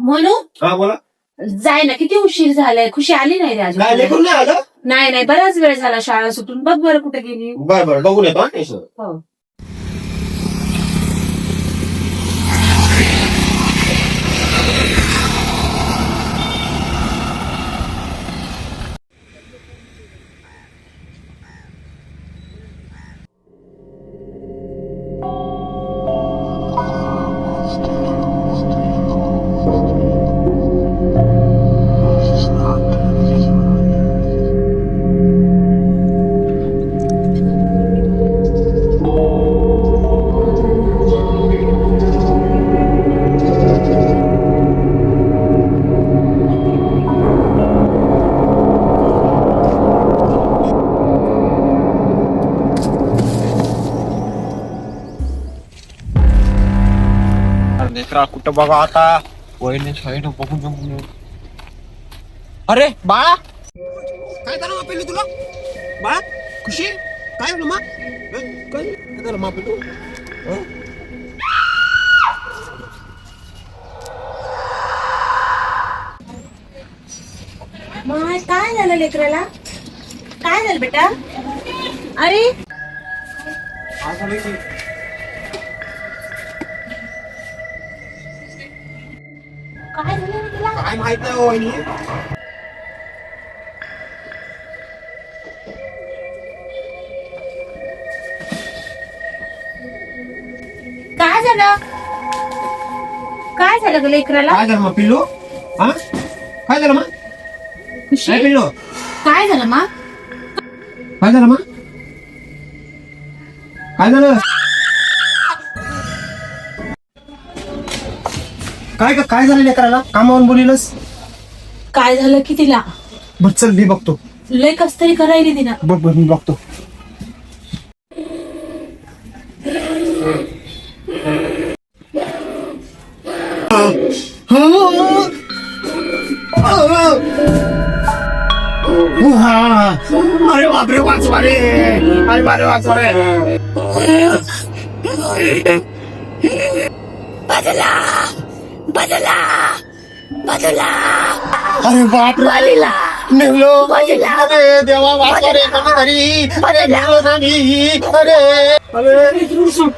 म्हणू हा बोला. जाय ना, किती उशीर झालाय. खुशी आली नाही रे अजून. काय लेकरून नाही आलं? नाही बराच वेळ झाला शाळा सुटून. बघ बरं कुठे गेली. बरं बघून येतो हा. हो. लेकरा कुठं बघा आता. वहिनी साईड बघून. अरे बाळा, काय झालं मा पिल्लू तुला? बाळा खुशी, काय झालं मा? काय झालं मा पिल्लू? माय काय झालं लेकराला? काय झालं बेटा? अरे काय झालं रे तुला? काय माहित नाही वहिनी. काय झालं? काय झालं ग लेकराला? काय झालं मा पिल्लू? हा काय झालं मा? खुशी, काय पिल्लू? काय झालं मा? काय झालं मा? काय झालं? काय झालं लेकराला? कामावरून बोलिलस? काय झालं की तिला? बर चल मी बघतो. लय कस तरी करायली तिला. बघ मी बघतो. अरे बापरे, वाचवा रे. अरे बापरे, वाचवा रे. अरे बापरे, निघलो. अरे देवा, वाचवा रे कोणीतरी. अरे निघलो नाही. अरे सोड.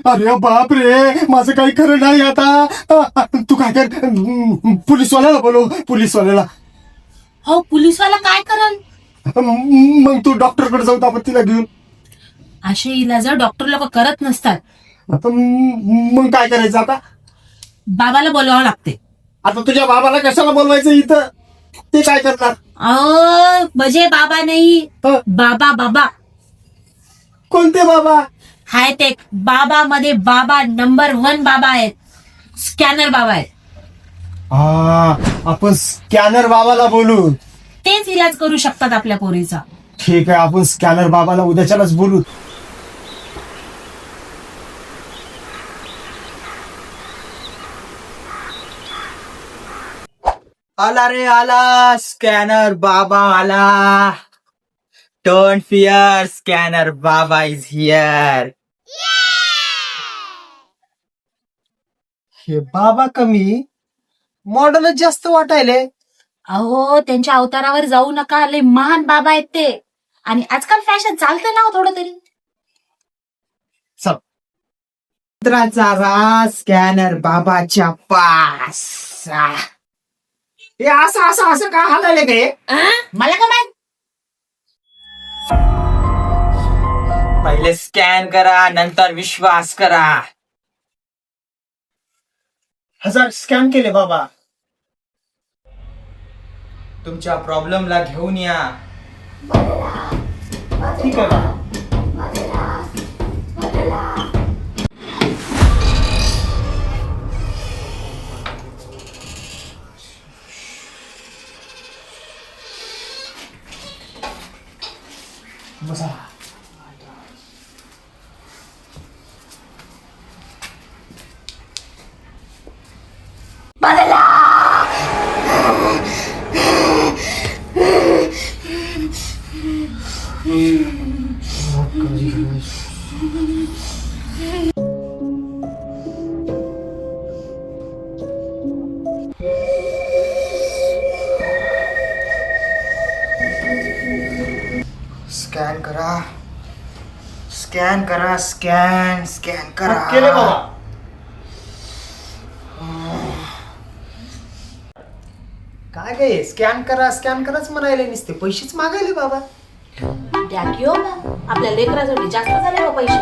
अरे बाप रे, माझं काही खरं नाही आता. तू काय कर, पोलीसवाल्याला बोलव. पोलीसवाल्याला. हो, पोलीसवाला काय करल? मग तू डॉक्टरकडे जाऊ आपण तिला घेऊन. असे इलाज डॉक्टर लोक करत नसतात. आता मग काय करायचं आता? बाबाला बोलवावं लागते. आता तुझ्या बाबाला कशाला बोलवायचं इथं? ते काय करणार? बजे बाबा नाही, बाबा. कोणते बाबा? हाय ते बाबा मध्ये बाबा नंबर 1 बाबा आहेत. स्कॅनर बाबा आहेत. आपण स्कॅनर बाबाला बोलू. तेच इलाज करू शकतात आपल्या पोरीचा. ठीक आहे, आपण स्कॅनर बाबाला उद्याच्यालाच बोलू. आला रे आला, स्कॅनर बाबा आला. डोंट फिअर, स्कॅनर बाबा इज हिअर. हे बाबा कमी, मॉडेलच जास्त वाटायले. अहो, त्यांच्या अवतारावर जाऊ नका. लय महान बाबा आहेत ते. आणि आजकाल फॅशन चालतं ना थोडं तरी. मित्राचा राज स्कॅनर बाबाच्या पास. हे असं का हालायले गे? मला का माहित? पहिले स्कॅन करा, नंतर विश्वास करा. 1000 स्कॅन केले बाबा. तुमच्या प्रॉब्लेमला घेऊन या. ठीक आहे बाबा. बसा. बदला. स्कॅन करा, स्कॅन करा, स्कॅन करा. केले बाबा. काय काय स्कॅन कराच म्हणायला नुसते पैसेच मागायले बाबा. द्या की हो ना, आपल्या लेकरासाठी जास्त झाले हो पैसे.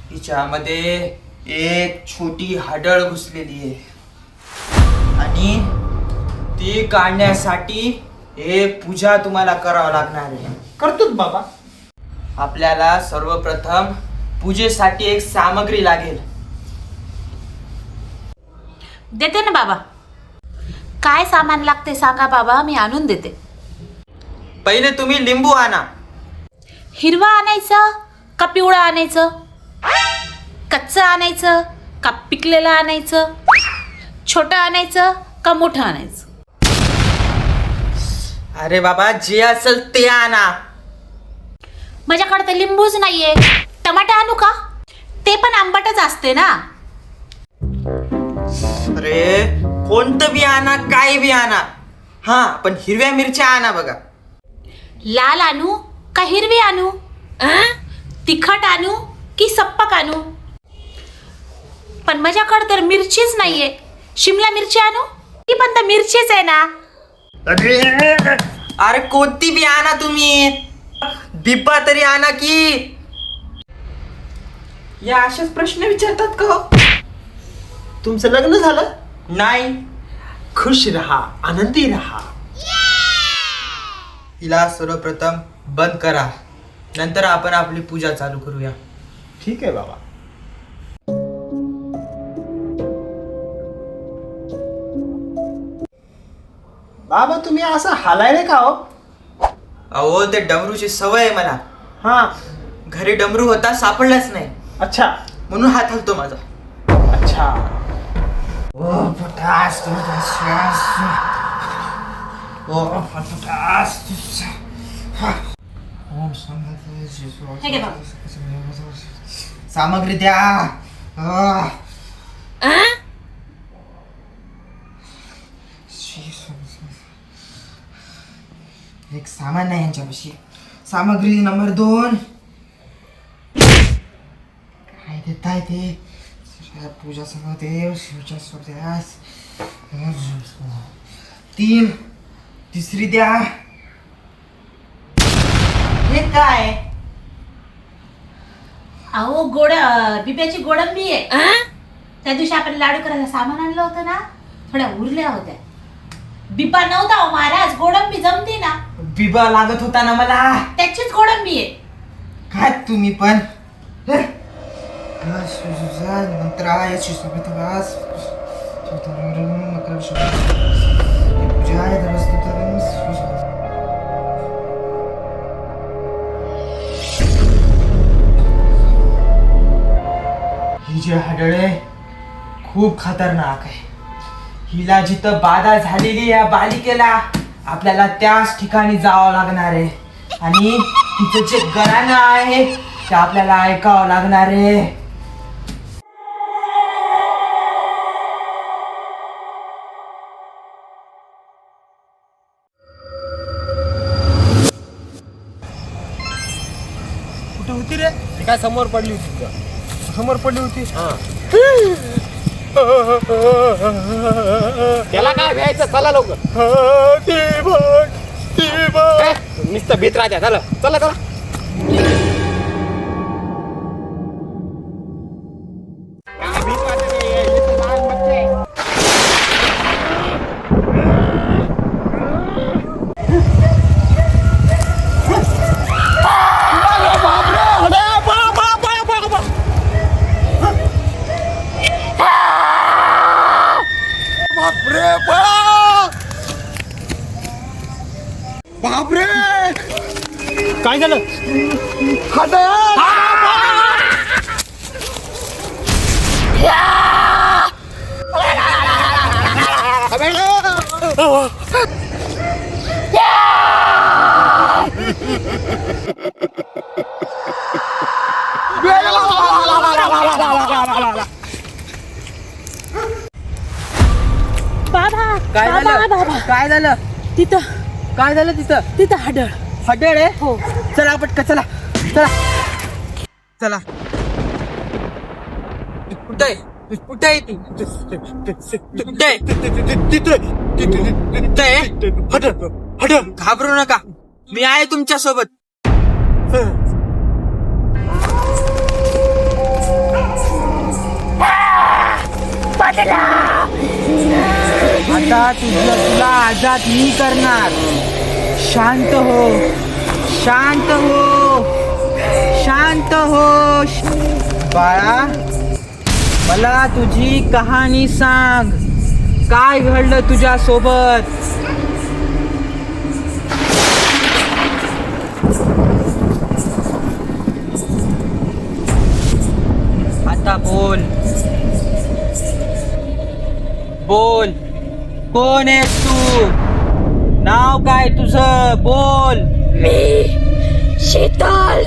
तिच्यामध्ये एक छोटी हाडळ घुसलेली आहे आणि ती काढण्यासाठी एक पूजा तुम्हाला करावं लागणार आहे. करतोच बाबा. आपल्याला सर्वप्रथम पूजेसाठी एक सामग्री लागेल. देते ना बाबा. काय सामान लागते सांगा बाबा, मी आणून देते. पहिले तुम्ही लिंबू आणा. हिरवा आणायचं का पिवळा आणायचं? कच्चं आणायचं का पिकलेलं आणायचं? छोटं आणायचं का मोठं आणायचं? अरे बाबा, जे असेल ते आणा. माझ्याकडे तर लिंबूच नाहीये. टमाटा आणू का? ते पण आंबटच असते ना. अरे कोणतं बी आणा, काय बी आणा. हा, पण हिरव्या मिरच्या आणा बघा. लाल आणू का हिरवी आणू? तिखट आणू की सप्पक आणू? पण माझ्याकडे तर मिरचीच नाहीये. शिमला मिरची आणू? ती पण तर मिरचीच आहे ना. अरे कोणती बी आणा तुम्ही. बिब्बा तरी आणा की. या असेच प्रश्न विचारतात का हो? तुमचं लग्न झालं? नाही. खुश रहा, आनंदी रहा. हिला सर्वप्रथम बंद करा, नंतर आपण आपली पूजा चालू करूया. ठीक आहे बाबा. बाबा तुम्ही असं हालायले का हो? अहो, ते डमरूची सवय आहे मला. हा. घरी डमरू होता, सापडलाच नाही, अच्छा म्हणून हात हलतो माझा. अच्छा. ओ फटास फटास. ओ फटास. हे घे बाबा. सामग्री द्या. एक सामान नाही यांच्यापाशी. सामग्री नंबर 2. काय देताय ते? पूजा सगळं देव शिवच्या स्वध्यास. 3. तिसरी द्या. हे काय? अहो बिब्याची गोडंबी आहे. त्या दिवशी आपण लाडू करायला सामान आणलं होतं ना, थोड्या उरल्या होत्या. बिब्बा नव्हता हो महाराज, गोडंबी जमती ना. बिबा लागत होता ना मला. त्याचीच गोडंबी आहे. काय तुम्ही पण. मंत्राय शिवसमितवास ही जी हाडळे खूप खतरनाक आहे. हिला जिथं बाधा झालेली या बालिकेला आपल्याला त्याच ठिकाणी जावं लागणार आहे आणि तिचं जे गराणं आहे ते आपल्याला ऐकावं लागणार आहे. कुठे होती रे? ती काय समोर पडली होती. समोर पडली होती. त्याला काय व्हायचं? चला लवकर. नुसतं भीत राजा. चला चला चला. बापरे, काय झालं? हाडळ. बाबा काय बाबा झालं बाबा काय झालं तिथं काय झालं तिथं तिथं हाडळ. हडळ आहे हो. चला पटकन चला चला चला कुठे आहे कुठे आहे ती कुठे आहे? कुठे आहे? घाबरू नका मी आहे तुमच्या सोबत आता तुला आजाद मी करणार शांत हो शांत हो शांत हो बाळा मला तुझी कहाणी सांग काय घडलं तुझ्या सोबत आता बोल बोल कोण आहेस तू नाव काय तुझं बोल शीतल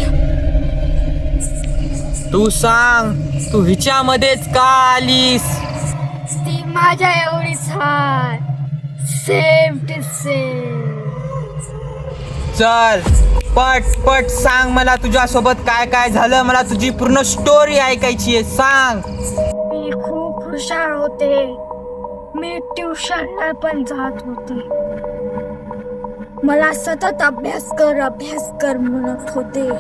तू सांग तू हिच्यामध्येच का आलीस ती माझ्या एवढीच हाय सेम टू सेम चल पट पट सांग मला तुझ्यासोबत काय काय झालं मला तुझी पूर्ण स्टोरी ऐकायची आहे सांग मी खूप हुशार होते मी ट्युशनला पण जात होते मला सतत अभ्यास कर म्हणत होते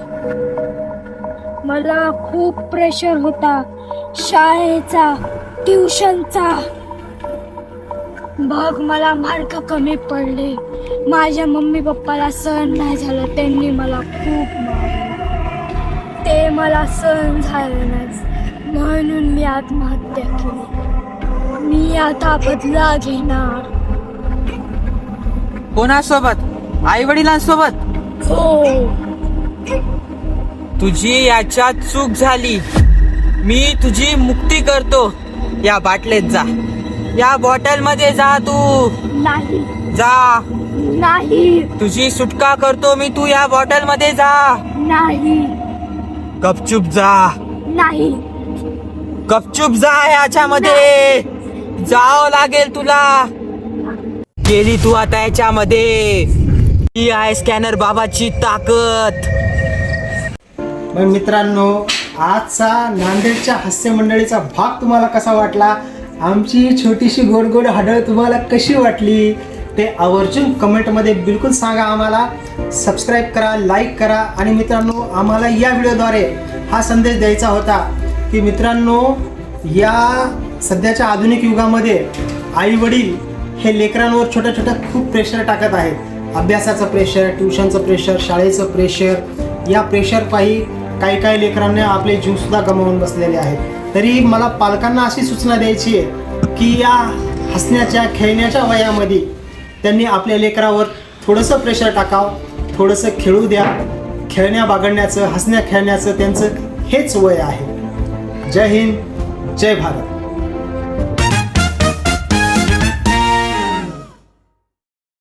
मला खूप प्रेशर होता शाळेचा ट्युशनचा बघ मला मार्क कमी पडले माझ्या मम्मी पप्पाला सहन नाही झालं त्यांनी मला खूप मारलं ते मला सहन झालं नाही म्हणून मी आत्महत्या केली मी आता बदला घेणार कोणासोबत आई वडिलांसोबत हो तुझी याच्यात चूक झाली मी तुझी मुक्ती करतो या बाटलीत जा या बॉटल मध्ये जा तू नाही जा नाही तुझी सुटका करतो मी तू या बॉटल मध्ये जा नाही गपचूप जा नाही गपचूप जा याच्यामध्ये जावं लागेल तुला गेली तू आता याच्यामध्ये ही आहे स्कॅनर बाबाची ताकद मग मित्रांनो आजचा नांदेडच्या हास्य मंडळीचा भाग तुम्हाला कसा वाटला आमची छोटीशी गोड गोड हडळ तुम्हाला कशी वाटली ते आवर्जून कमेंटमध्ये बिलकुल सांगा आम्हाला सबस्क्राईब करा लाईक करा आणि मित्रांनो आम्हाला या व्हिडिओद्वारे हा संदेश द्यायचा होता की मित्रांनो या सध्याच्या आधुनिक युगामध्ये आई वडील हे लेकरांवर छोट्या छोट्या खूप प्रेशर टाकत आहेत अभ्यासाचं प्रेशर ट्युशनचं प्रेशर शाळेचं प्रेशर या प्रेशरपायी काही लेकरांनी आपले जीवसुद्धा गमावून बसलेले आहेत तरी मला पालकांना अशी सूचना द्यायची आहे की या हसण्याच्या खेळण्याच्या वयामध्ये त्यांनी आपल्या लेकरावर थोडंसं प्रेशर टाकावं थोडंसं खेळू द्या खेळण्या बागडण्याचं हसण्या खेळण्याचं त्यांचं हेच वय आहे जय हिंद जय भारत